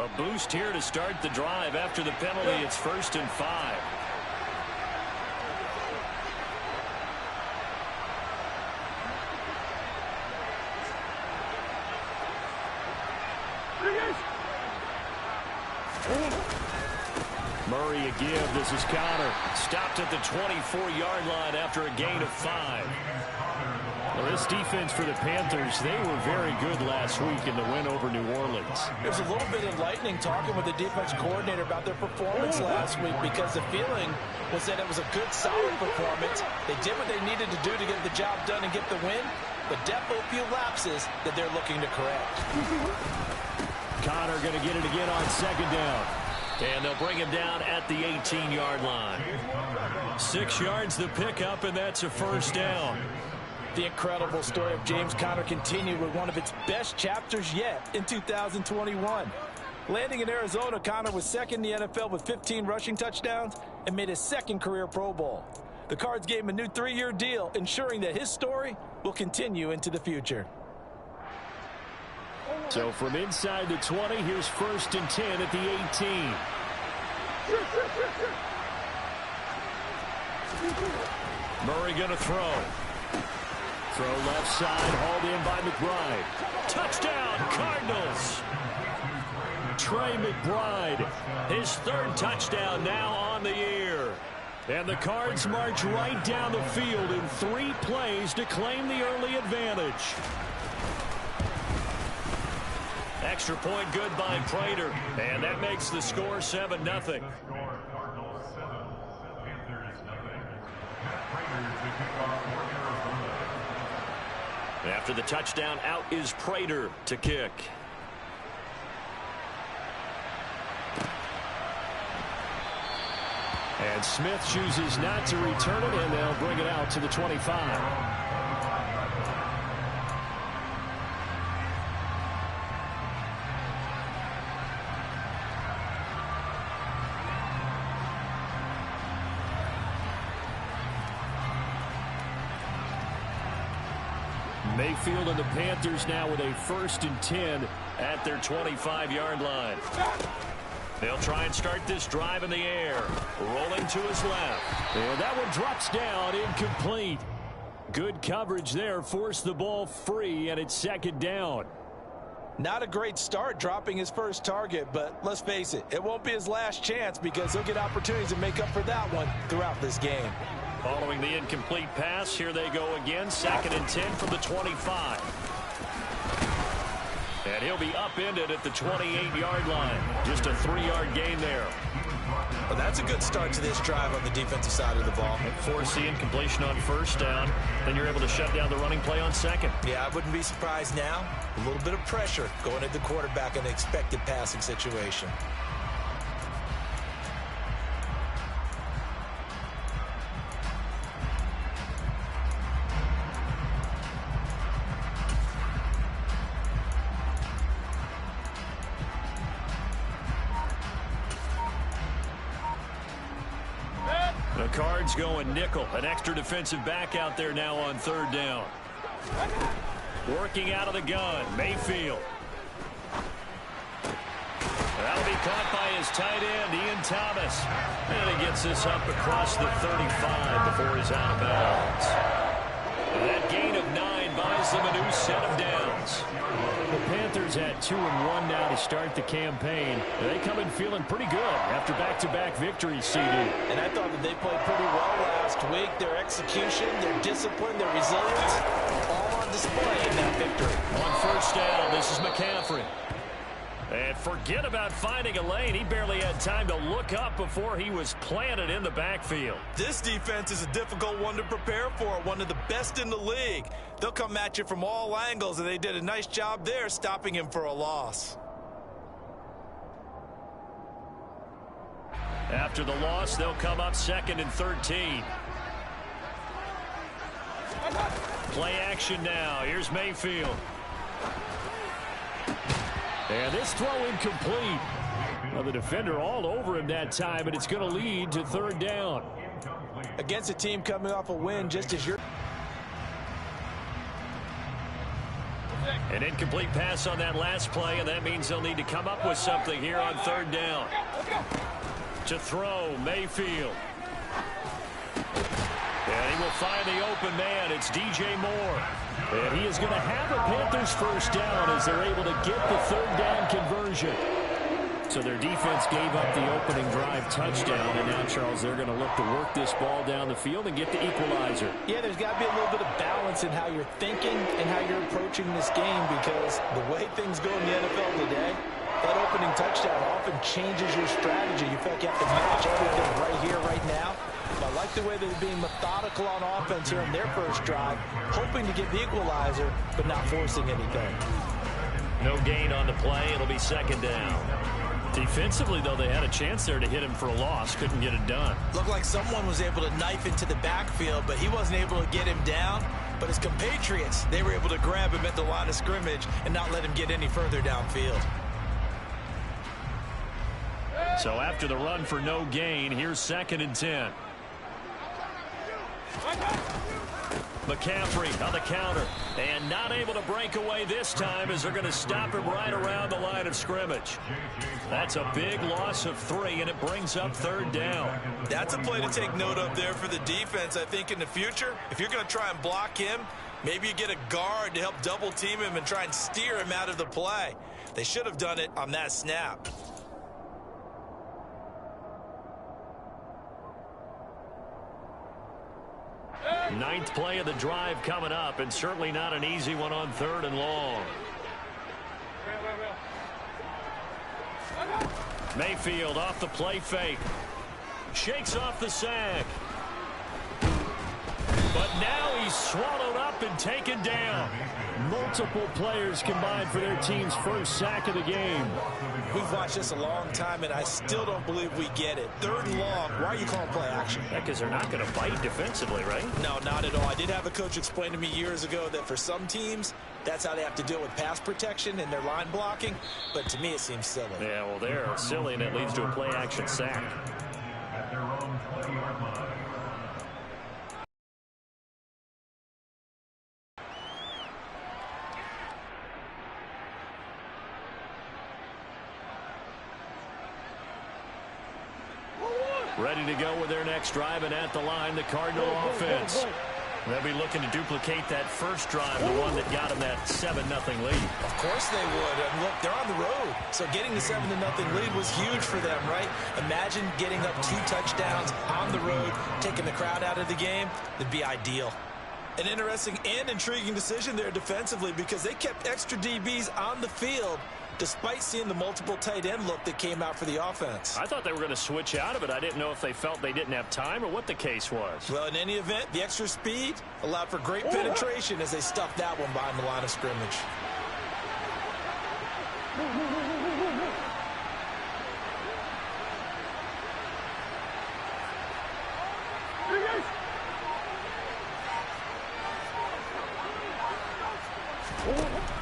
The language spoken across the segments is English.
A boost here to start the drive. After the penalty, it's 1st and 5. Murray a give. This is Connor. Stopped at the 24-yard line after a gain of 5. Well, this defense for the Panthers, they were very good last week in the win over New Orleans. There's a little bit enlightening talking with the defense coordinator about their performance last week, because the feeling was that it was a good, solid performance. They did what they needed to do to get the job done and get the win, but definitely a few lapses that they're looking to correct. Connor going to get it again on 2nd down. And they'll bring him down at the 18-yard line. 6 yards the pickup, and that's a 1st down. The incredible story of James Conner continued with one of its best chapters yet in 2021. Landing in Arizona, Conner was 2nd in the NFL with 15 rushing touchdowns and made his 2nd career Pro Bowl. The Cards gave him a new 3-year deal, ensuring that his story will continue into the future. So from inside the 20, here's 1st and 10 at the 18. Murray going to throw. Throw left side, hauled in by McBride. Touchdown, Cardinals. Trey McBride, his 3rd touchdown now on the year. And the Cards march right down the field in 3 plays to claim the early advantage. Extra point good by Prater, and that makes the score 7-0. After the touchdown, out is Prater to kick. And Smith chooses not to return it, and they'll bring it out to the 25. Mayfield and the Panthers now with a 1st and 10 at their 25-yard line. They'll try and start this drive in the air. Rolling to his left. And that one drops down, incomplete. Good coverage there, forced the ball free, and it's 2nd down. Not a great start dropping his first target, but let's face it, it won't be his last chance, because he'll get opportunities to make up for that one throughout this game. Following the incomplete pass, here they go again. 2nd and 10 from the 25. And he'll be upended at the 28-yard line. Just a 3-yard gain there. Well, that's a good start to this drive on the defensive side of the ball. Force the incompletion on 1st down. Then you're able to shut down the running play on 2nd. Yeah, I wouldn't be surprised now. A little bit of pressure going at the quarterback in an expected passing situation. The Cards going nickel. An extra defensive back out there now on 3rd down. Working out of the gun, Mayfield. That'll be caught by his tight end, Ian Thomas. And he gets this up across the 35 before he's out of bounds. And that gain of 9 buys them a new set of downs. The Panthers at 2-1 now to start the campaign. They come in feeling pretty good after back-to-back victories, CD. And I thought that they played pretty well last week. Their execution, their discipline, their resilience, all on display in that victory. On 1st down, this is McCaffrey. And forget about finding a lane. He barely had time to look up before he was planted in the backfield. This defense is a difficult one to prepare for, one of the best in the league. They'll come at you from all angles, and they did a nice job there stopping him for a loss. After the loss, they'll come up 2nd and 13. Play action now. Here's Mayfield. And this throw incomplete. Well, the defender all over him that time, and it's going to lead to 3rd down. Against a team coming off a win just as you're... An incomplete pass on that last play, and that means they'll need to come up with something here on third down. To throw, Mayfield. And he will find the open man. It's DJ Moore. And he is going to have a Panthers first down as they're able to get the third down conversion. So their defense gave up the opening drive touchdown, and now, Charles, they're going to look to work this ball down the field and get the equalizer. Yeah, there's got to be a little bit of balance in how you're thinking and how you're approaching this game, because the way things go in the NFL today, that opening touchdown often changes your strategy. You feel like you have to match everything right here, right now. I like the way they're being methodical on offense here in their first drive, hoping to get the equalizer, but not forcing anything. No gain on the play. It'll be second down. Defensively, though, they had a chance there to hit him for a loss. Couldn't get it done. Looked like someone was able to knife into the backfield, but he wasn't able to get him down. But his compatriots, they were able to grab him at the line of scrimmage and not let him get any further downfield. So after the run for no gain, here's 2nd and 10. McCaffrey on the counter, and not able to break away this time as they're going to stop him right around the line of scrimmage. That's a big loss of 3, and it brings up third down. That's a play to take note of there for the defense. I think in the future, if you're going to try and block him, maybe you get a guard to help double team him and try and steer him out of the play. They should have done it on that snap. Ninth play of the drive coming up, and certainly not an easy one on 3rd and long. Mayfield off the play fake. Shakes off the sack. But now he's swallowed up and taken down. Multiple players combined for their team's first sack of the game. We've watched this a long time, and I still don't believe we get it. 3rd and long. Why are you calling play action? Yeah, because they're not going to bite defensively, right? No, not at all. I did have a coach explain to me years ago that for some teams, that's how they have to deal with pass protection and their line blocking. But to me, it seems silly. Yeah, well, they're silly, and it leads to a play action sack. Ready to go with their next drive, and at the line, the Cardinal offense. They'll be looking to duplicate that first drive, the one that got them that 7-0 lead. Of course they would. And look, they're on the road. So getting the 7-0 lead was huge for them, right? Imagine getting up 2 touchdowns on the road, taking the crowd out of the game. It'd be ideal. An interesting and intriguing decision there defensively, because they kept extra DBs on the field despite seeing the multiple tight end look that came out for the offense. I thought they were going to switch out of it. I didn't know if they felt they didn't have time or what the case was. Well, in any event, the extra speed allowed for great penetration as they stuffed that one behind the line of scrimmage.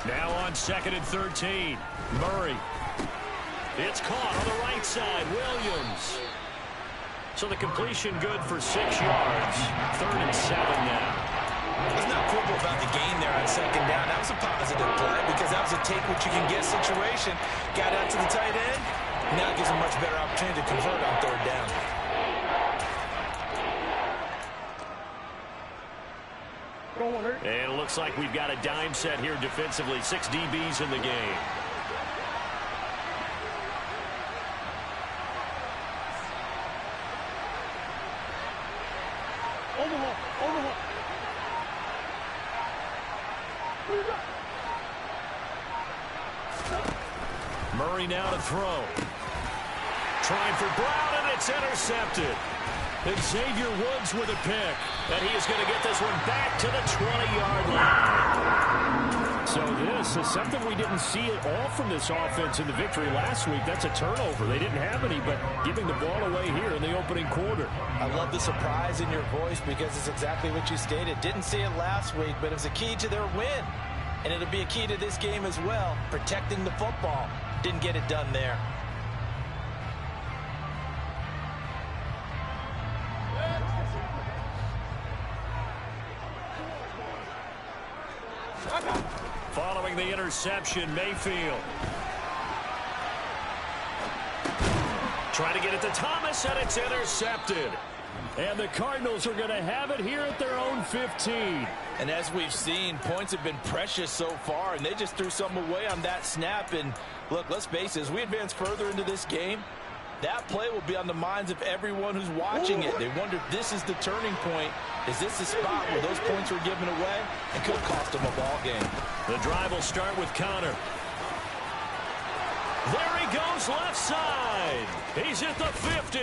Now on 2nd and 13. Murray. It's caught on the right side. Williams. So the completion good for 6 yards. 3rd and 7 now. There's no quibble about the gain there on 2nd down. That was a positive play because that was a take what you can get situation. Got out to the tight end. Now it gives a much better opportunity to convert on 3rd down. And it looks like we've got a dime set here defensively. 6 DBs in the game. Murray now to throw. Trying for Brown, and it's intercepted. Xavier Woods with a pick. And he is going to get this one back to the 20-yard line. So this is something we didn't see at all from this offense in the victory last week. That's a turnover. They didn't have any, but giving the ball away here in the opening quarter. I love the surprise in your voice because it's exactly what you stated. Didn't see it last week, but it was a key to their win. And it'll be a key to this game as well, protecting the football. Didn't get it done there. throwing the interception, Mayfield. Trying to get it to Thomas, and it's intercepted. And the Cardinals are going to have it here at their own 15. And as we've seen, points have been precious so far, and they just threw some away on that snap. And look, let's face it, as we advance further into this game, that play will be on the minds of everyone who's watching it. They wonder if this is the turning point. Is this the spot where those points were given away and could cost them a ball game? The drive will start with Connor. There he goes left side. He's at the 50.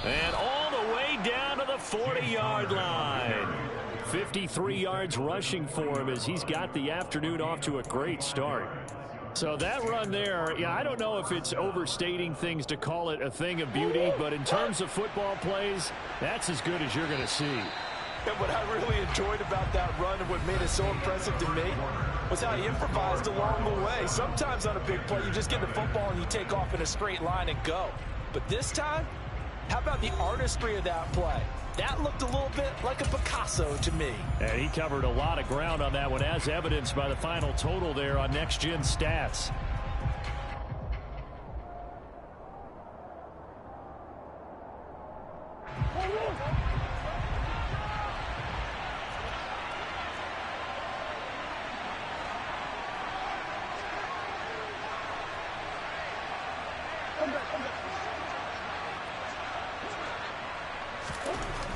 And all the way down to the 40-yard line. 53 yards rushing for him as he's got the afternoon off to a great start. So that run there, yeah, I don't know if it's overstating things to call it a thing of beauty, but in terms of football plays, that's as good as you're going to see. And what I really enjoyed about that run and what made it so impressive to me was how he improvised along the way. Sometimes on a big play, you just get the football and you take off in a straight line and go. But this time, how about the artistry of that play? That looked a little bit like a Picasso to me. And he covered a lot of ground on that one, as evidenced by the final total there on Next Gen Stats.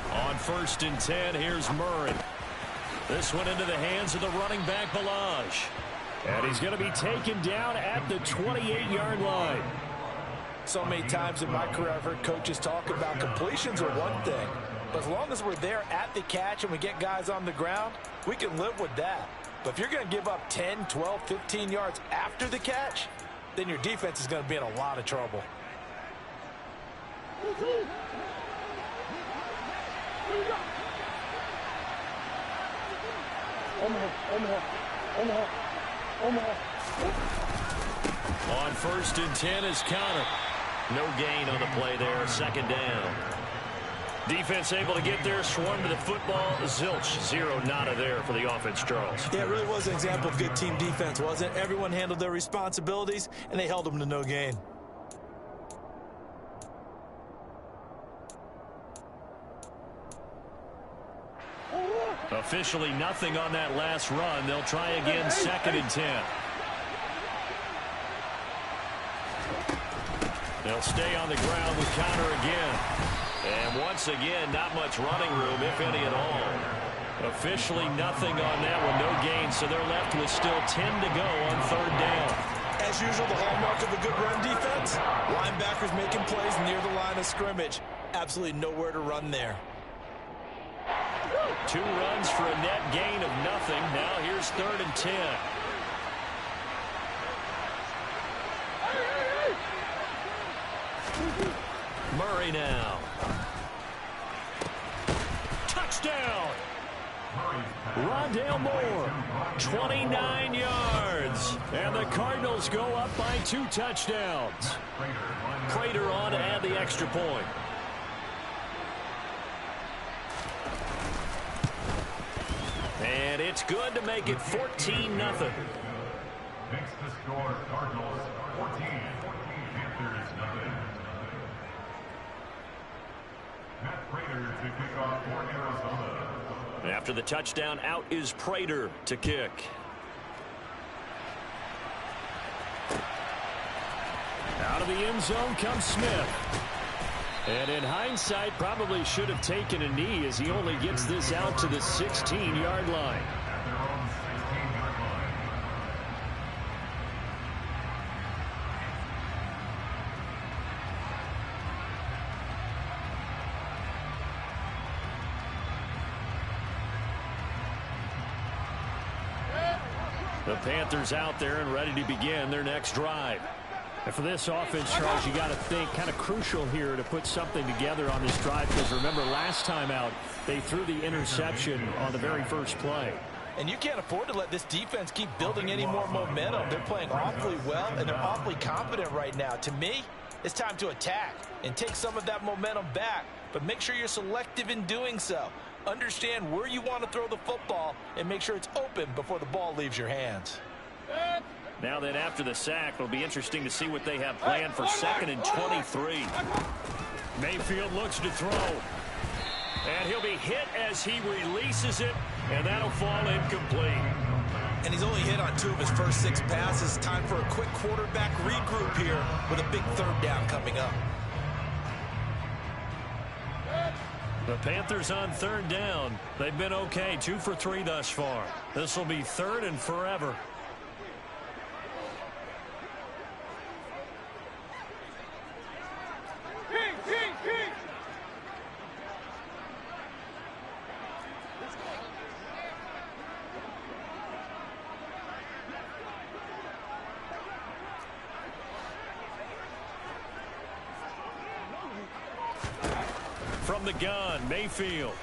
On 1st and 10, here's Murray. This one into the hands of the running back, Balaj. And he's going to be taken down at the 28-yard line. So many times in my career, I've heard coaches talk about completions are one thing. But as long as we're there at the catch and we get guys on the ground, we can live with that. But if you're going to give up 10, 12, 15 yards after the catch, then your defense is going to be in a lot of trouble. On 1st and 10 is Connor. No gain on the play there, 2nd down. Defense able to get there, swarm to the football. Zilch, 0 nada there for the offense, Charles. Yeah, it really was an example of good team defense, wasn't it? Everyone handled their responsibilities, and they held them to no gain. Officially nothing on that last run. They'll try again, 2nd and 10. They'll stay on the ground with Connor again. And once again, not much running room, if any at all. Officially nothing on that one, no gain, so they're left with still 10 to go on 3rd down. As usual, the hallmark of a good run defense, linebackers making plays near the line of scrimmage. Absolutely nowhere to run there. 2 runs for a net gain of nothing. Now here's 3rd and 10. Murray now. Touchdown. Rondale Moore, 29 yards. And the Cardinals go up by 2 touchdowns. Prater on to add the extra point. And it's good to make it 14-0. Makes the score Cardinals 14, Panthers nothing. Matt Prater to kick off for Arizona. After the touchdown, out is Prater to kick. Out of the end zone comes Smith. And in hindsight, probably should have taken a knee as he only gets this out to the 16-yard line. At their own 16-yard line. The Panthers out there and ready to begin their next drive. And for this offense, Charles, you got to think kind of crucial here to put something together on this drive, because remember last time out they threw the interception on the very first play. And you can't afford to let this defense keep building any more momentum. They're playing awfully well, and they're awfully confident right now. To me, it's time to attack and take some of that momentum back, but make sure you're selective in doing so. Understand where you want to throw the football and make sure it's open before the ball leaves your hands. Now then, after the sack, it'll be interesting to see what they have planned for 2nd and 23. Mayfield looks to throw. And he'll be hit as he releases it, and that'll fall incomplete. And he's only hit on 2 of his first 6 passes. Time for a quick quarterback regroup here with a big 3rd down coming up. The Panthers on 3rd down. They've been okay, 2 for 3 thus far. This will be 3rd and forever. From the gun, Mayfield.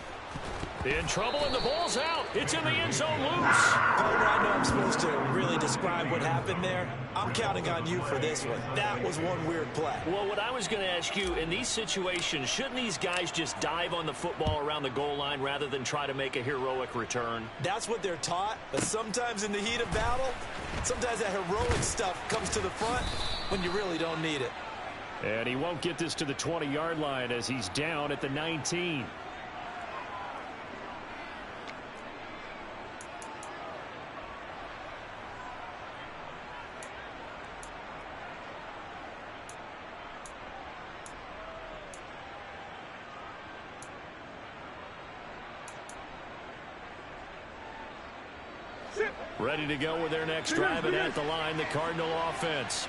In trouble, and the ball's out. It's in the end zone loose. Partner, I know I'm supposed to really describe what happened there. I'm counting on you for this one. That was one weird play. Well, what I was going to ask you, in these situations, shouldn't these guys just dive on the football around the goal line rather than try to make a heroic return? That's what they're taught, but sometimes in the heat of battle, sometimes that heroic stuff comes to the front when you really don't need it. And he won't get this to the 20-yard line as he's down at the 19. Ready to go with their next drive, and at the line, the Cardinal offense.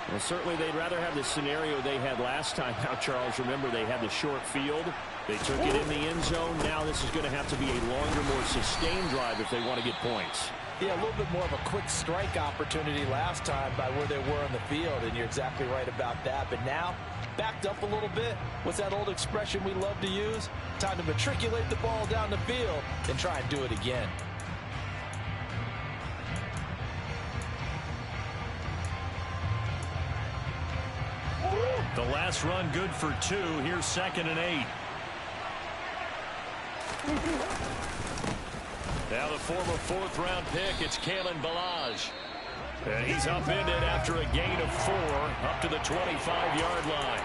Well, certainly they'd rather have the scenario they had last time. Now, Charles, remember, they had the short field. They took it in the end zone. Now this is going to have to be a longer, more sustained drive if they want to get points. Yeah, a little bit more of a quick strike opportunity last time by where they were on the field, and you're exactly right about that. But now, backed up a little bit. What's that old expression we love to use? Time to matriculate the ball down the field and try and do it again. The last run good for 2. Here's 2nd and 8. Now the former 4th-round pick, it's Kalen Ballage. And he's upended after a gain of 4 up to the 25-yard line.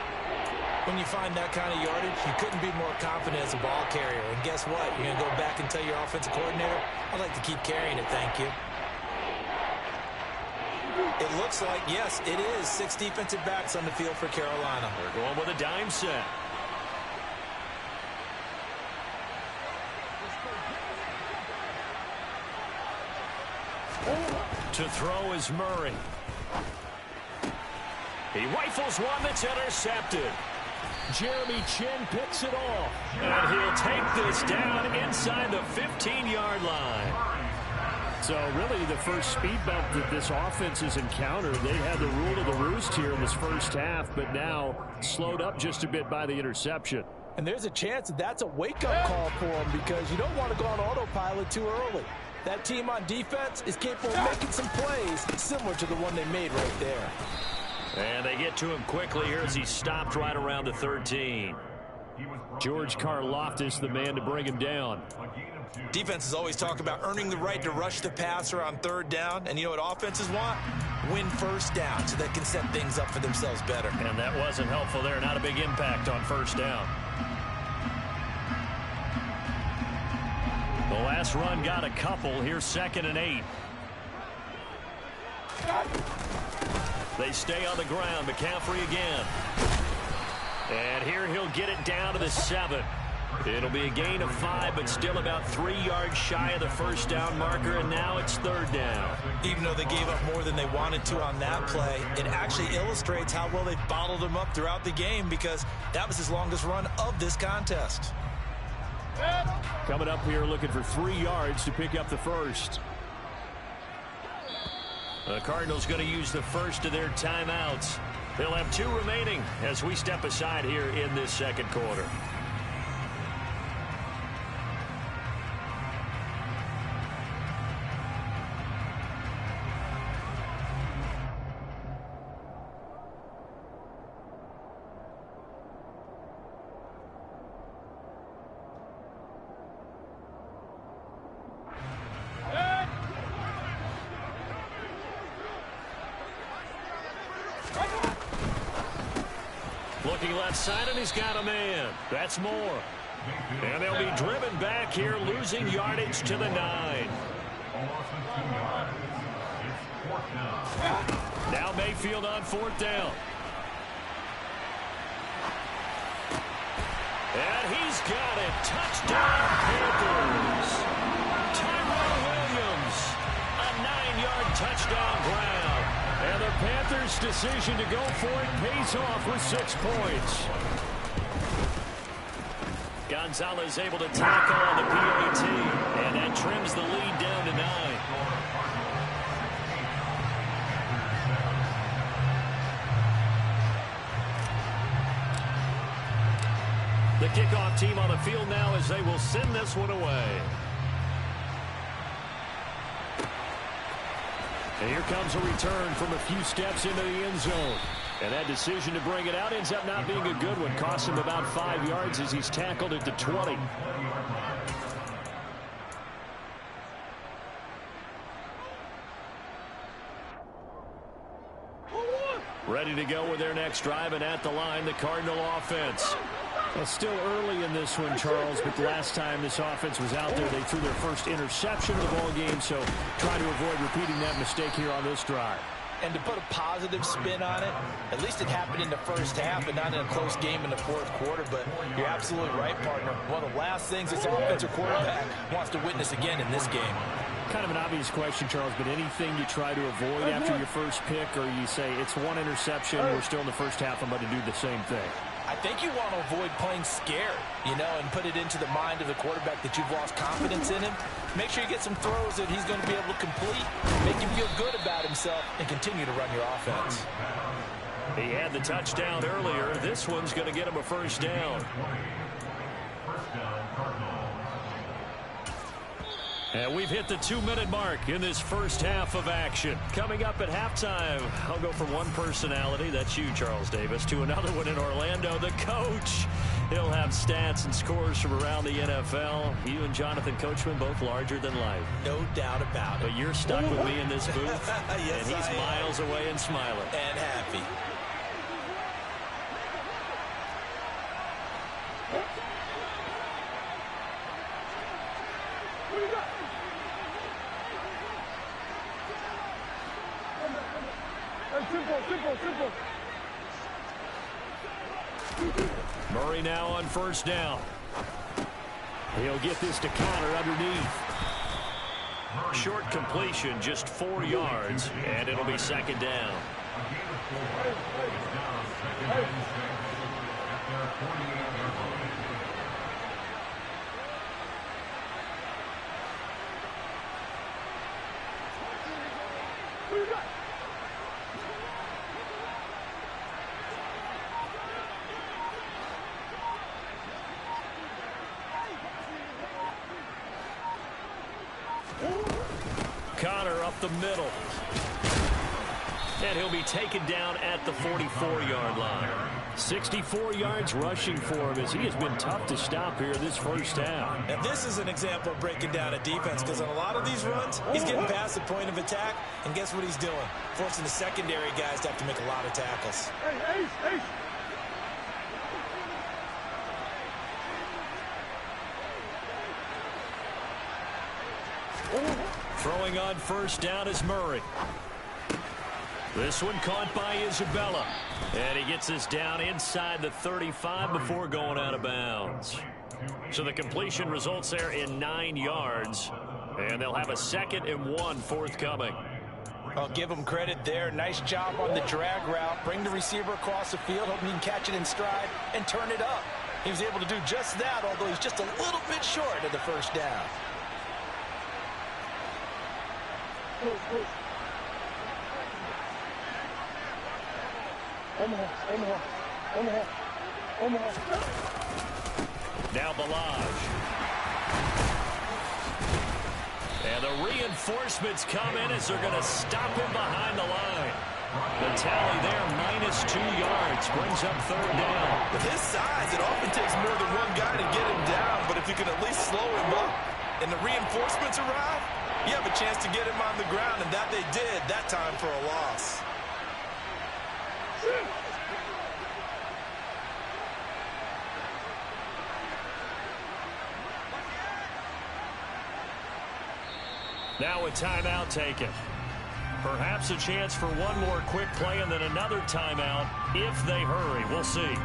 When you find that kind of yardage, you couldn't be more confident as a ball carrier. And guess what? You're going to go back and tell your offensive coordinator, I'd like to keep carrying it, thank you. It looks like, yes, it is 6 defensive backs on the field for Carolina. They're going with a dime set. To throw is Murray. He rifles one that's intercepted. Jeremy Chin picks it off. And he'll take this down inside the 15-yard line. So really the first speed bump that this offense has encountered, they had the rule of the roost here in this first half, but now slowed up just a bit by the interception. And there's a chance that that's a wake-up call for them because you don't want to go on autopilot too early. That team on defense is capable of making some plays similar to the one they made right there. And they get to him quickly here as he stopped right around the 13. George Karlaftis, the man to bring him down. Defenses always talk about earning the right to rush the passer on 3rd down. And you know what offenses want? Win 1st down so they can set things up for themselves better. And that wasn't helpful there. Not a big impact on 1st down. The last run got a couple. Here's 2nd and 8. They stay on the ground. McCaffrey again. And here he'll get it down to the 7. It'll be a gain of 5, but still about 3 yards shy of the 1st down marker, and now it's 3rd down. Even though they gave up more than they wanted to on that play, it actually illustrates how well they've bottled them up throughout the game because that was his longest run of this contest. Coming up here looking for 3 yards to pick up the 1st. The Cardinals going to use the first of their timeouts. They'll have 2 remaining as we step aside here in this 2nd quarter. looking left side, and he's got a man. That's more. And they'll be driven back here, losing yardage to the 9. Now Mayfield on 4th down. And he's got it. Touchdown, Panthers. Tyrell Williams, a 9-yard touchdown grab. And the Panthers' decision to go for it pays off with 6 points. Gonzalez able to tackle on the PAT, and that trims the lead down to 9. The kickoff team on the field now as they will send this one away. And here comes a return from a few steps into the end zone. And that decision to bring it out ends up not being a good one. Costs him about 5 yards as he's tackled at the 20. Ready to go with their next drive, and at the line, the Cardinal offense. Well, still early in this one, Charles, but the last time this offense was out there, they threw their first interception of the ball game, so try to avoid repeating that mistake here on this drive. And to put a positive spin on it, at least it happened in the first half and not in a close game in the fourth quarter. But you're absolutely right, partner. One of the last things this offensive quarterback wants to witness again in this game. Kind of an obvious question, Charles, but anything you try to avoid after your first pick, or you say it's one interception, we're still in the first half, I'm going to do the same thing? I think you want to avoid playing scared, and put it into the mind of the quarterback that you've lost confidence in him. Make sure you get some throws that he's going to be able to complete, make him feel good about himself, and continue to run your offense. He had the touchdown earlier. This one's going to get him a first down. And we've hit the 2-minute mark in this first half of action. Coming up at halftime, I'll go from one personality, that's you, Charles Davis, to another one in Orlando, the coach. He'll have stats and scores from around the NFL. You and Jonathan Coachman, both larger than life. No doubt about it. But you're stuck with me in this booth, yes, and he's miles away and smiling. And happy. Simple. Murray now on first down. He'll get this to Connor underneath. Short completion, just 4 yards, and it'll be second down. Connor up the middle. And he'll be taken down at the 44-yard line. 64 yards rushing for him as he has been tough to stop here this first half. And this is an example of breaking down a defense, because on a lot of these runs, he's getting past the point of attack, and guess what he's doing? Forcing the secondary guys to have to make a lot of tackles. Hey. Throwing on first down is Murray. This one caught by Isabella. And he gets this down inside the 35 before going out of bounds. So the completion results there in 9 yards. And they'll have a 2nd and 1 forthcoming. I'll give him credit there. Nice job on the drag route. Bring the receiver across the field, hoping he can catch it in stride and turn it up. He was able to do just that, although he's just a little bit short of the first down. Now Balaj. And the reinforcements come in as they're going to stop him behind the line. The tally there, -2 yards, brings up 3rd down. With his size, it often takes more than one guy to get him down, but if you can at least slow him up and the reinforcements arrive, you have a chance to get him on the ground, and that they did that time for a loss. Now a timeout taken. Perhaps a chance for one more quick play and then another timeout if they hurry. We'll see.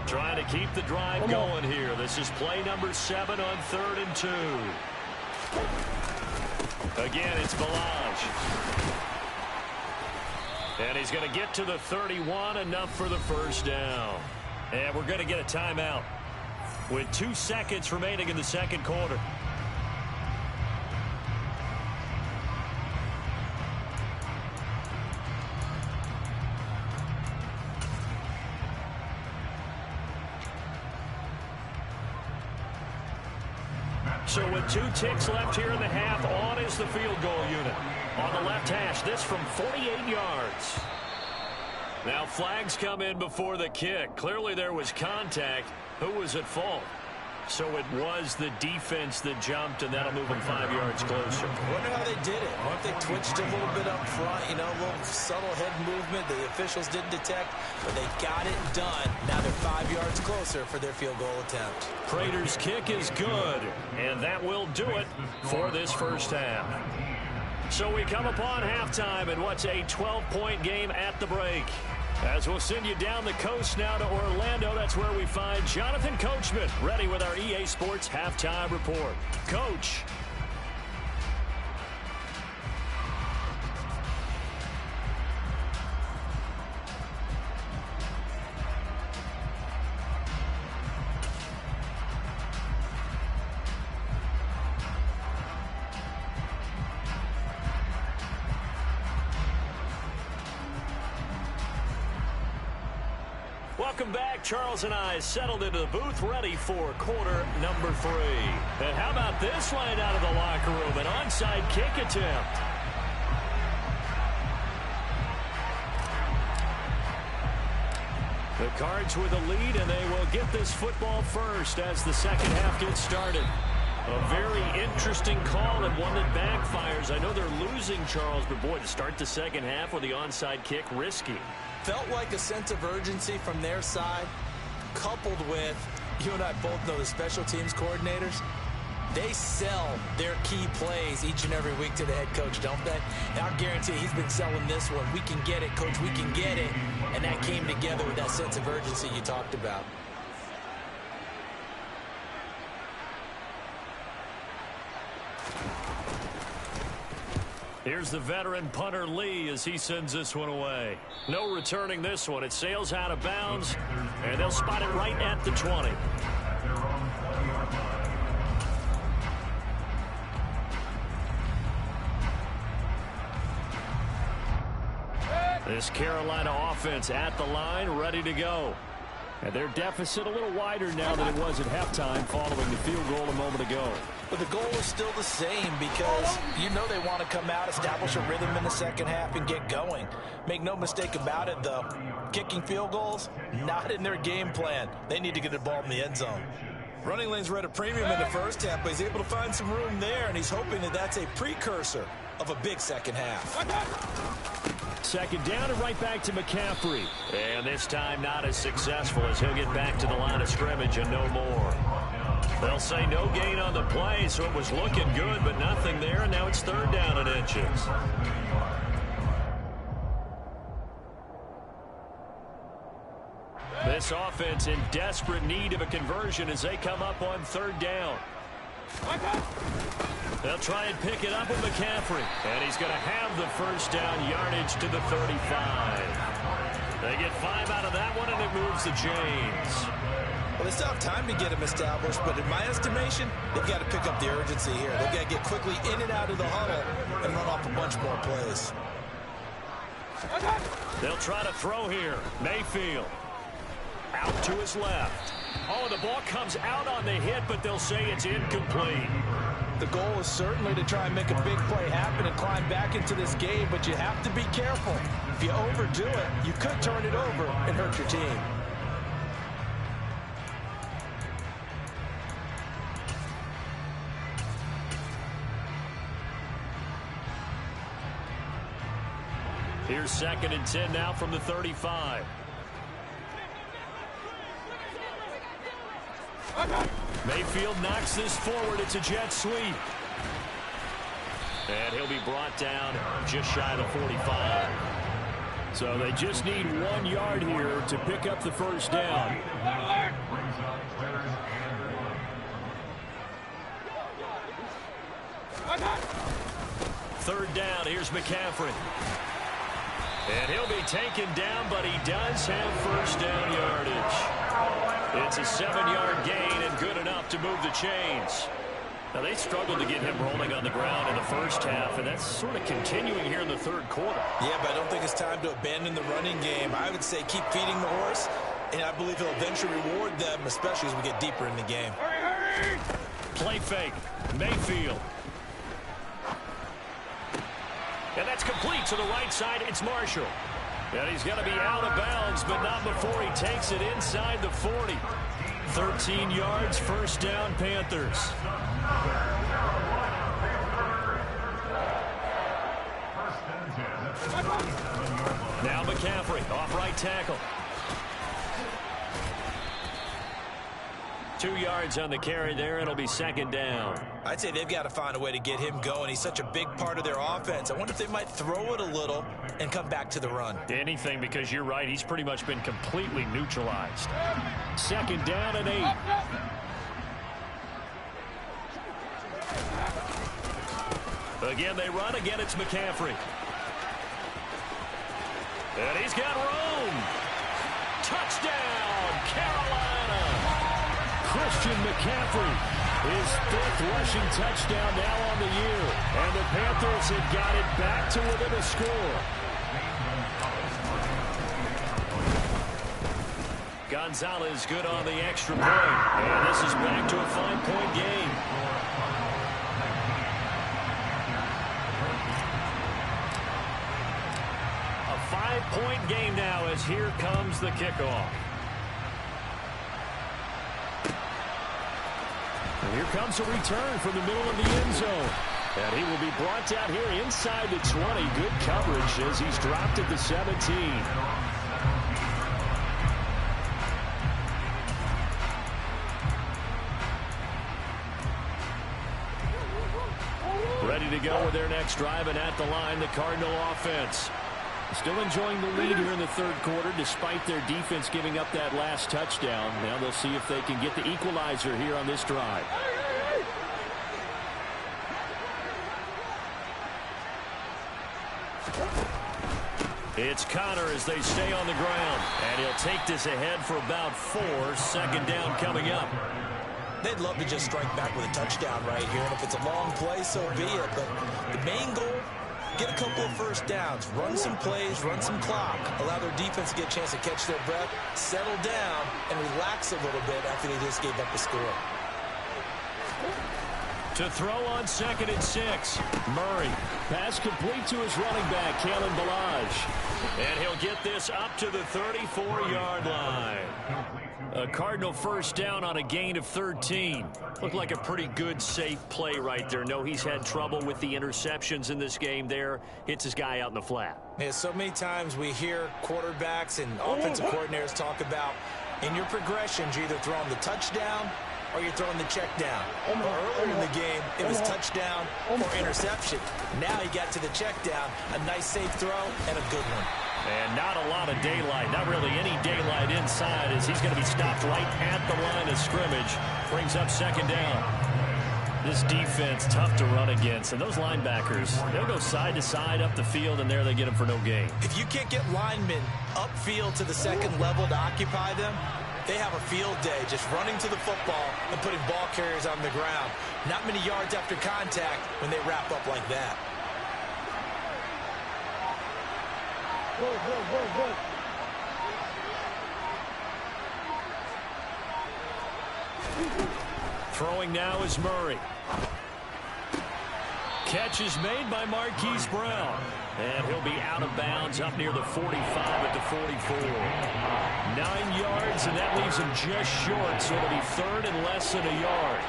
Trying to keep the drive going here. This is play number 7 on 3rd and 2. Again, it's Balaj. And he's going to get to the 31, enough for the first down. And we're going to get a timeout with 2 seconds remaining in the second quarter. So with 2 ticks left here in the half, on is the field goal unit. On the left hash, this from 48 yards. Now flags come in before the kick. Clearly there was contact. Who was at fault? So it was the defense that jumped, and that'll move them 5 yards closer. I wonder how they did it. I wonder if they twitched a little bit up front, you know, a little subtle head movement the officials didn't detect, but they got it done. Now they're 5 yards closer for their field goal attempt. Prater's kick is good, and that will do it for this first half. So we come upon halftime in what's a 12-point game at the break. As we'll send you down the coast now to Orlando, that's where we find Jonathan Coachman, ready with our EA Sports Halftime Report. Coach. Welcome back. Charles and I settled into the booth, ready for quarter number 3. And how about this line out of the locker room? An onside kick attempt. The Cards with a lead, and they will get this football first as the second half gets started. A very interesting call and one that backfires. I know they're losing, Charles, but boy, to start the second half with the onside kick, risky. Felt like a sense of urgency from their side, coupled with, you and I both know the special teams coordinators, they sell their key plays each and every week to the head coach, don't they? And I guarantee he's been selling this one. We can get it, coach, we can get it. And that came together with that sense of urgency you talked about. Here's the veteran punter Lee as he sends this one away. No returning this one. It sails out of bounds, and they'll spot it right at the 20. This Carolina offense at the line, ready to go. And their deficit a little wider now than it was at halftime following the field goal a moment ago. But the goal is still the same because you know they want to come out, establish a rhythm in the second half, and get going. Make no mistake about it, though. Kicking field goals, not in their game plan. They need to get the ball in the end zone. Running lanes were at a premium in the first half, but he's able to find some room there, and he's hoping that that's a precursor of a big second half. Second down and right back to McCaffrey. And this time not as successful as he'll get back to the line of scrimmage and no more. They'll say no gain on the play, so it was looking good, but nothing there, and now it's third down and inches. This offense in desperate need of a conversion as they come up on third down. They'll try and pick it up with McCaffrey. And he's going to have the first down yardage to the 35. They get 5 out of that one, and it moves to James. Well, they still have time to get him established, but in my estimation, they've got to pick up the urgency here. They've got to get quickly in and out of the huddle and run off a bunch more plays. They'll try to throw here. Mayfield out to his left. Oh, the ball comes out on the hit, but they'll say it's incomplete. The goal is certainly to try and make a big play happen and climb back into this game, but you have to be careful. If you overdo it, you could turn it over and hurt your team. Here's 2nd and 10 now from the 35. Mayfield knocks this forward. It's a jet sweep. And he'll be brought down just shy of the 45. So they just need 1 yard here to pick up the first down. Third down, here's McCaffrey. And he'll be taken down, but he does have first down yardage. It's a 7-yard gain and good enough to move the chains. Now, they struggled to get him rolling on the ground in the first half, and that's sort of continuing here in the third quarter. Yeah, but I don't think it's time to abandon the running game. I would say keep feeding the horse, and I believe he'll eventually reward them, especially as we get deeper in the game. Play fake. Mayfield. And that's complete to the right side. It's Marshall. And he's going to be out of bounds, but not before he takes it inside the 40. 13 yards, first down, Panthers. Now McCaffrey, off right tackle. 2 yards on the carry there. It'll be 2nd down. I'd say they've got to find a way to get him going. He's such a big part of their offense. I wonder if they might throw it a little and come back to the run. Anything, because you're right. He's pretty much been completely neutralized. 2nd down and 8. Again, they run. Again, it's McCaffrey. And he's got room. Touchdown, Carolina. Christian McCaffrey, his 5th rushing touchdown now on the year. And the Panthers have got it back to within a score. Gonzalez good on the extra point. And this is back to a 5-point game. A 5-point game now as here comes the kickoff. And here comes a return from the middle of the end zone. And he will be brought down here inside the 20. Good coverage as he's dropped at the 17. Ready to go with their next drive, and at the line, the Cardinal offense. Still enjoying the lead here in the third quarter, despite their defense giving up that last touchdown. Now they'll see if they can get the equalizer here on this drive. It's Connor as they stay on the ground. And he'll take this ahead for about 4. 2nd down coming up. They'd love to just strike back with a touchdown right here. And if it's a long play, so be it. But the main goal, get a couple of first downs, run some plays, run some clock, allow their defense to get a chance to catch their breath, settle down, and relax a little bit after they just gave up the score. To throw on 2nd and 6. Murray. Pass complete to his running back, Kalen Ballage. And he'll get this up to the 34-yard line. A Cardinal first down on a gain of 13. Looked like a pretty good, safe play right there. No, he's had trouble with the interceptions in this game there. Hits his guy out in the flat. Yeah, so many times we hear quarterbacks and offensive coordinators talk about in your progressions, you're either throwing the touchdown or you're throwing the check down. But earlier in the game, it was touchdown or interception. Now he got to the check down, a nice safe throw, and a good one. And not a lot of daylight, not really any daylight inside as he's going to be stopped right at the line of scrimmage. Brings up 2nd down. This defense, tough to run against. And those linebackers, they'll go side to side up the field, and there they get them for no gain. If you can't get linemen upfield to the 2nd level to occupy them, they have a field day just running to the football and putting ball carriers on the ground. Not many yards after contact when they wrap up like that. Throwing now is Murray. Catch is made by Marquise Brown. And he'll be out of bounds up near the 45 at the 44. 9 yards, and that leaves him just short, so it'll be 3rd and less than a yard.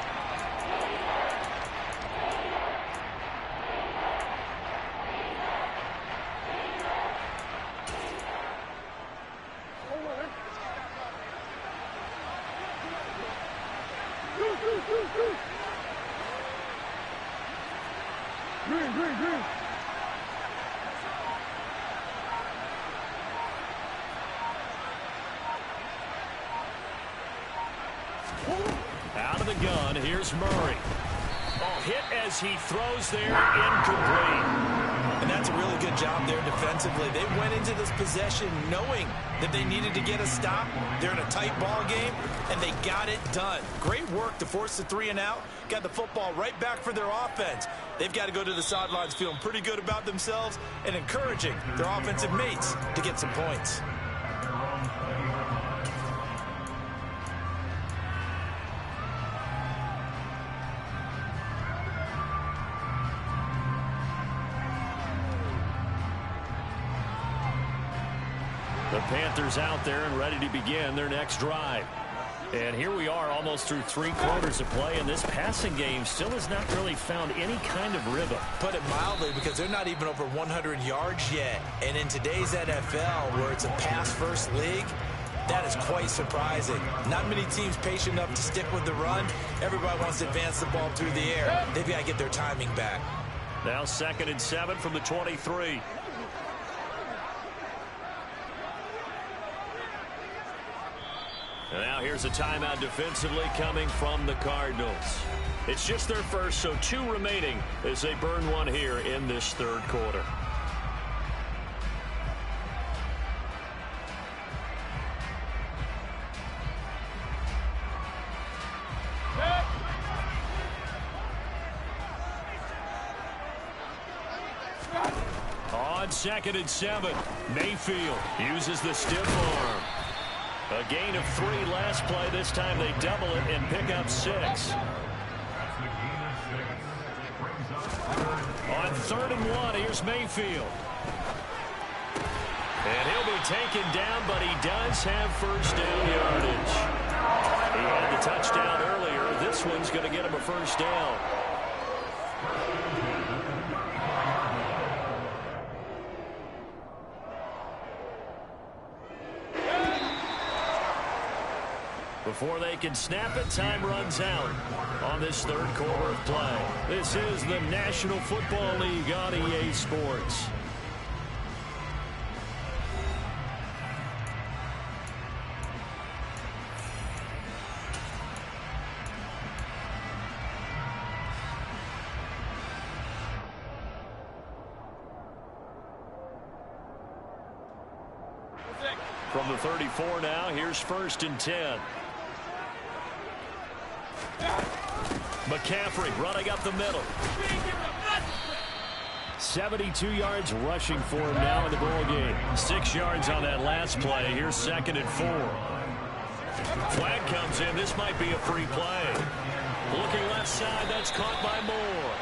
Here's Murray. Oh, hit as he throws there, incomplete. And that's a really good job there defensively. They went into this possession knowing that they needed to get a stop. They're in a tight ball game, and they got it done. Great work to force the 3 and out. Got the football right back for their offense. They've got to go to the sidelines feeling pretty good about themselves and encouraging their offensive mates to get some points. The Panthers out there and ready to begin their next drive. And here we are almost through 3 quarters of play, and this passing game still has not really found any kind of rhythm. Put it mildly, because they're not even over 100 yards yet. And in today's NFL, where it's a pass-first league, that is quite surprising. Not many teams patient enough to stick with the run. Everybody wants to advance the ball through the air. They've got to get their timing back. Now 2nd and 7 from the 23. And now here's a timeout defensively coming from the Cardinals. It's just their first, so 2 remaining as they burn one here in this 3rd quarter. On 2nd and 7, Mayfield uses the stiff arm. A gain of 3 last play. This time they double it and pick up 6. On 3rd and 1, here's Mayfield. And he'll be taken down, but he does have first down yardage. He had the touchdown earlier. This one's going to get him a first down. Before they can snap it, time runs out on this 3rd quarter of play. This is the National Football League on EA Sports. From the 34 now, here's 1st and 10. McCaffrey running up the middle. 72 yards rushing for him now in the ball game. 6 yards on that last play. Here's 2nd and 4. Flag comes in. This might be a free play. Looking left side. That's caught by Moore.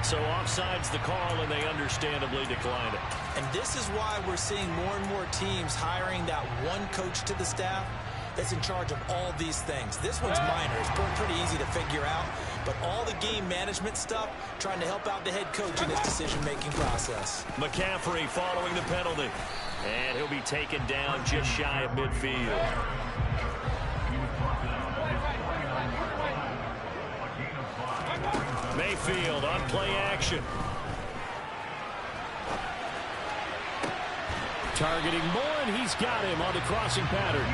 So offside's the call, and they understandably decline it. And this is why we're seeing more and more teams hiring that one coach to the staff that's in charge of all these things. This one's minor. It's pretty easy to figure out. But all the game management stuff, trying to help out the head coach in his decision-making process. McCaffrey following the penalty. And he'll be taken down just shy of midfield. Mayfield on play action. Targeting Moore, and he's got him on the crossing pattern.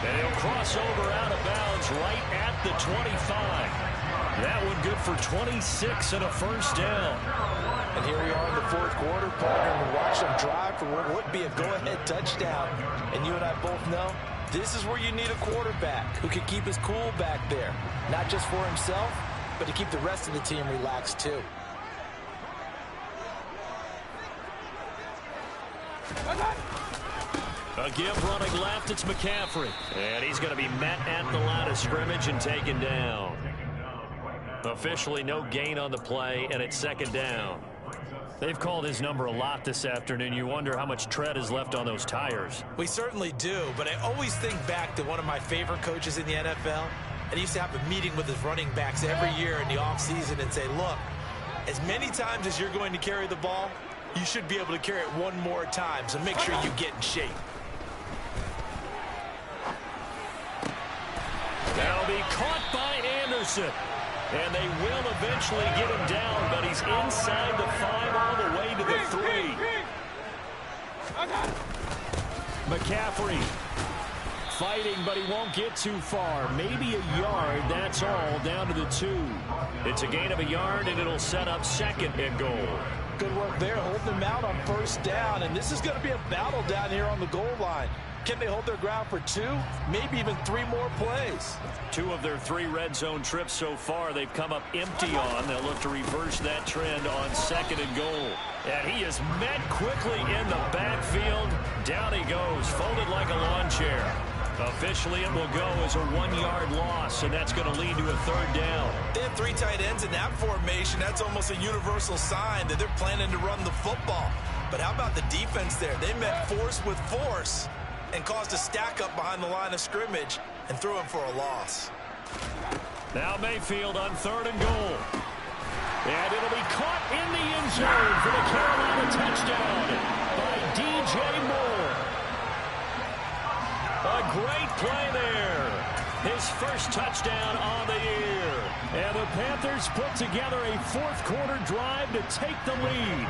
And he'll cross over out of bounds right at the 25. That one good for 26 and a first down. And here we are in the 4th quarter, partner, and watch them drive for what would be a go-ahead touchdown. And you and I both know this is where you need a quarterback who can keep his cool back there. Not just for himself, but to keep the rest of the team relaxed too. A give running left, it's McCaffrey. And he's going to be met at the line of scrimmage and taken down. Officially no gain on the play, and it's 2nd down. They've called his number a lot this afternoon. You wonder how much tread is left on those tires. We certainly do, but I always think back to one of my favorite coaches in the NFL. And he used to have a meeting with his running backs every year in the offseason and say, look, as many times as you're going to carry the ball, you should be able to carry it one more time, so make sure you get in shape. That'll be caught by Anderson. And they will eventually get him down, but he's inside the 5 all the way to the 3. McCaffrey fighting, but he won't get too far. Maybe a yard, that's all, down to the 2. It's a gain of a yard, and it'll set up 2nd and goal. Good work there, holding them out on 1st down, and this is going to be a battle down here on the goal line. Can they hold their ground for 2, maybe even 3 more plays? 2 of their 3 red zone trips so far they've come up empty on. They'll look to reverse that trend on 2nd and goal. And he is met quickly in the backfield. Down he goes, folded like a lawn chair. Officially, it will go as a 1-yard loss, and that's going to lead to a 3rd down. They have 3 tight ends in that formation. That's almost a universal sign that they're planning to run the football. But how about the defense there? They met force with force and caused a stack up behind the line of scrimmage and threw him for a loss. Now Mayfield on 3rd and goal. And it'll be caught in the end zone for the Carolina touchdown by DJ Moore. A great play there. His first touchdown on the year. And the Panthers put together a 4th quarter drive to take the lead.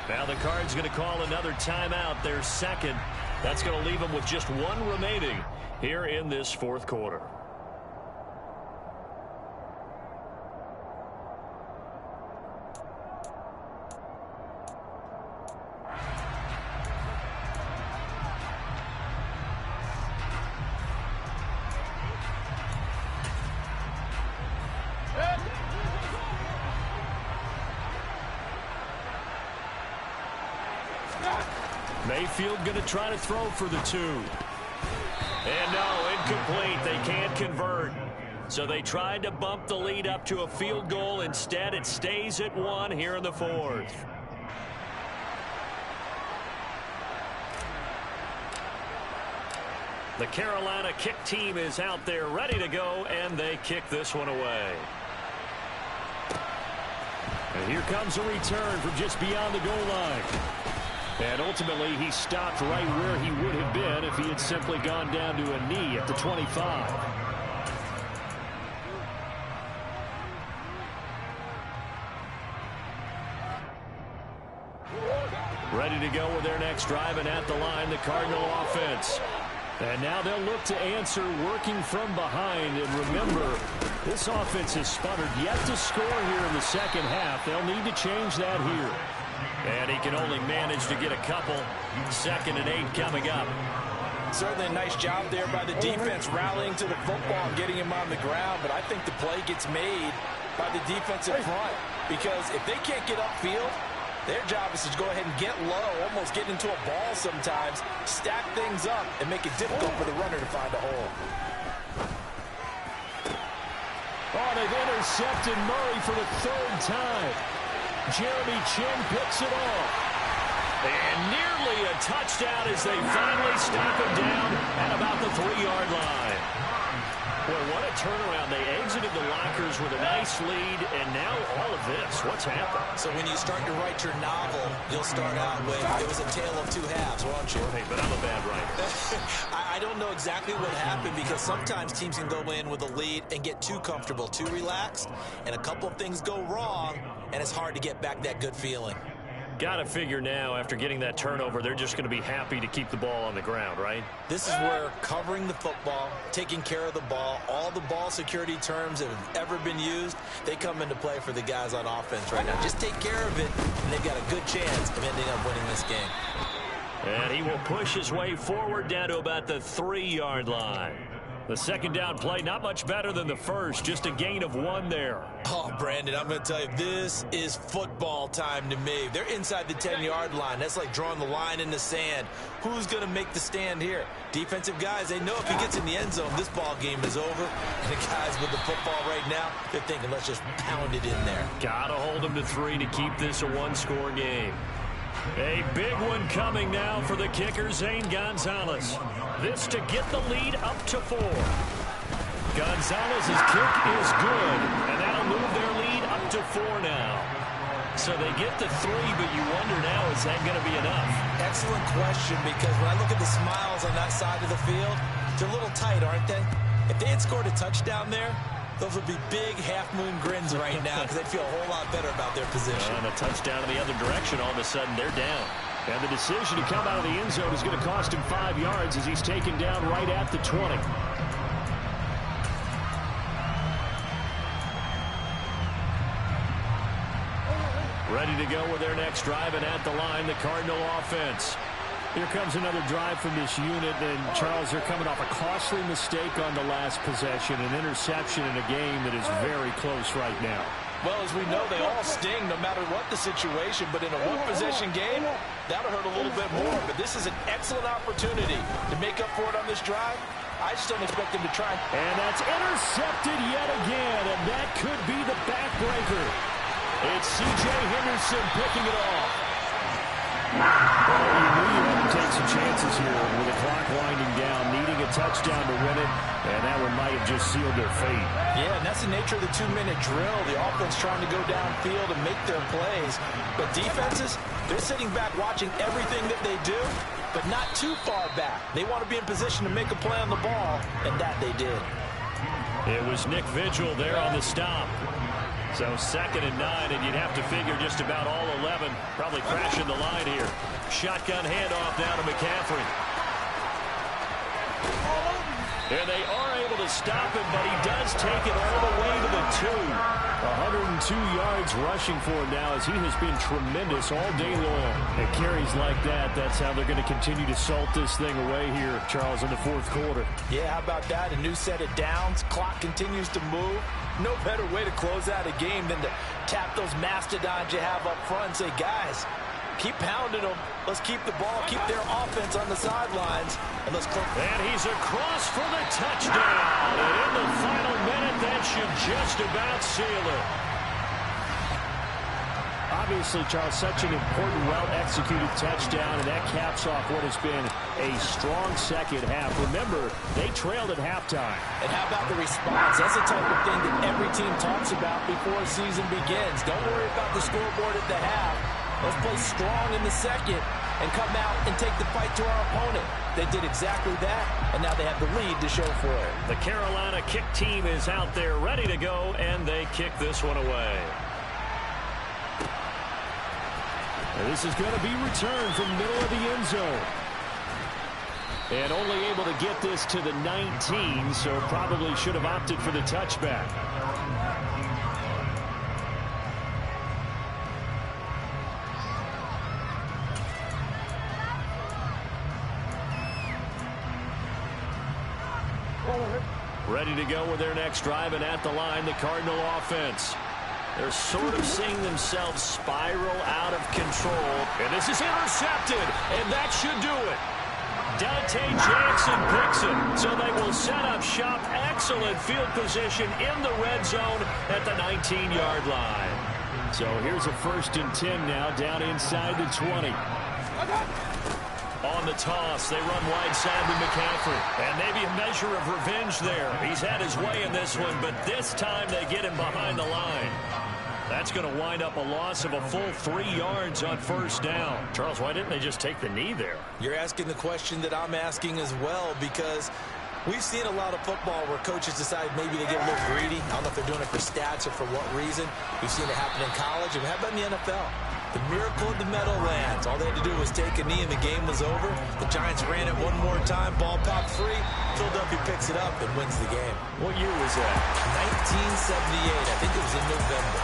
Now the Cards going to call another timeout, their 2nd. That's going to leave them with just 1 remaining here in this 4th quarter. Mayfield going to try to throw for the 2. And no, incomplete. They can't convert. So they tried to bump the lead up to a field goal. Instead, it stays at 1 here in the 4th. The Carolina kick team is out there ready to go, and they kick this one away. And here comes a return from just beyond the goal line. And ultimately, he stopped right where he would have been if he had simply gone down to a knee at the 25. Ready to go with their next drive, and at the line, the Cardinal offense. And now they'll look to answer working from behind. And remember, this offense has sputtered yet to score here in the 2nd half. They'll need to change that here. And he can only manage to get a couple. 2nd and 8 coming up. Certainly a nice job there by the defense rallying to the football and getting him on the ground. But I think the play gets made by the defensive front. Because if they can't get upfield, their job is to go ahead and get low, almost get into a ball sometimes, stack things up, and make it difficult for the runner to find a hole. Oh, they've intercepted Murray for the 3rd time. Jeremy Chin picks it off. And nearly a touchdown as they finally stop him down at about the 3-yard line. Boy, what a turnaround. They exited the lockers with a nice lead, and now all of this. What's happened? So when you start to write your novel, you'll start out with, it was a tale of 2 halves, won't you? Hey, but I'm a bad writer. I don't know exactly what happened, because sometimes teams can go in with a lead and get too comfortable, too relaxed, and a couple of things go wrong, and it's hard to get back that good feeling. Got to figure now, after getting that turnover, they're just going to be happy to keep the ball on the ground, right? This is where covering the football, taking care of the ball, all the ball security terms that have ever been used, they come into play for the guys on offense right now. Just take care of it, and they've got a good chance of ending up winning this game. And he will push his way forward down to about the 3-yard line. The 2nd down play, not much better than the first, just a gain of 1 there. Oh, Brandon, I'm going to tell you, this is football time to me. They're inside the 10-yard line. That's like drawing the line in the sand. Who's going to make the stand here? Defensive guys, they know if he gets in the end zone, this ball game is over. And the guys with the football right now, they're thinking, let's just pound it in there. Got to hold him to 3 to keep this a 1-score game. A big one coming now for the kicker, Zane Gonzalez. This to get the lead up to 4. Gonzalez's kick is good, and that'll move their lead up to 4 now. So they get the 3, but you wonder now, is that going to be enough? Excellent question, because when I look at the smiles on that side of the field, they're a little tight, aren't they? If they had scored a touchdown there, Those would be big half-moon grins right now because they'd feel a whole lot better about their position. And a touchdown in the other direction, all of a sudden they're down. And the decision to come out of the end zone is going to cost him 5 yards as he's taken down right at the 20. Ready to go with their next drive, and at the line, the Cardinal offense. Here comes another drive from this unit, and Charles, they're coming off a costly mistake on the last possession, an interception in a game that is very close right now. Well, as we know, they all sting no matter what the situation, but in a one-possession game, that'll hurt a little bit more. But this is an excellent opportunity to make up for it on this drive. I just don't expect them to try. And that's intercepted yet again, and that could be the backbreaker. It's C.J. Henderson picking it off. Well, you knew you had to take some chances here with the clock winding down, needing a touchdown to win it, and that one might have just sealed their fate. Yeah, and that's the nature of the 2-minute drill. The offense trying to go downfield and make their plays. But defenses, they're sitting back watching everything that they do, but not too far back. They want to be in position to make a play on the ball, and that they did. It was Nick Vigil there on the stop. So 2nd and 9, and you'd have to figure just about all 11 probably crashing the line here. Shotgun handoff down to McCaffrey. And they are able to stop him, but he does take it all the way to the 2. 102 yards rushing for him now as he has been tremendous all day long. At carries like that, that's how they're going to continue to salt this thing away here, Charles, in the 4th quarter. Yeah, how about that? A new set of downs. Clock continues to move. No better way to close out a game than to tap those mastodons you have up front and say, guys, keep pounding them. Let's keep the ball, keep their offense on the sidelines, and let's close. And he's across for the touchdown. And in the final minute, that should just about seal it. Obviously, Charles, such an important, well-executed touchdown, and that caps off what has been a strong second half. Remember, they trailed at halftime. And how about the response? That's the type of thing that every team talks about before a season begins. Don't worry about the scoreboard at the half. Let's play strong in the second and come out and take the fight to our opponent. They did exactly that, and now they have the lead to show for it. The Carolina kick team is out there ready to go, and they kick this one away. And this is going to be returned from middle of the end zone. And only able to get this to the 19, so probably should have opted for the touchback. Ready to go with their next drive, and at the line, the Cardinal offense. They're sort of seeing themselves spiral out of control. And this is intercepted, and that should do it. Dante Jackson picks it, so they will set up shop. Excellent field position in the red zone at the 19-yard line. So here's a 1st and 10 now, down inside the 20. On the toss, they run wide side with McCaffrey. And maybe a measure of revenge there. He's had his way in this one, but this time they get him behind the line. That's going to wind up a loss of a full 3 yards on 1st down. Charles, why didn't they just take the knee there? You're asking the question that I'm asking as well, because we've seen a lot of football where coaches decide maybe they get a little greedy. I don't know if they're doing it for stats or for what reason. We've seen it happen in college, and how about in the NFL? The miracle of the Meadowlands. All they had to do was take a knee and the game was over. The Giants ran it one more time. Ball popped free. Philadelphia picks it up and wins the game. What year was that? 1978. I think it was in November.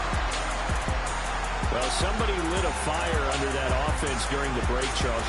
Well, somebody lit a fire under that offense during the break, Charles.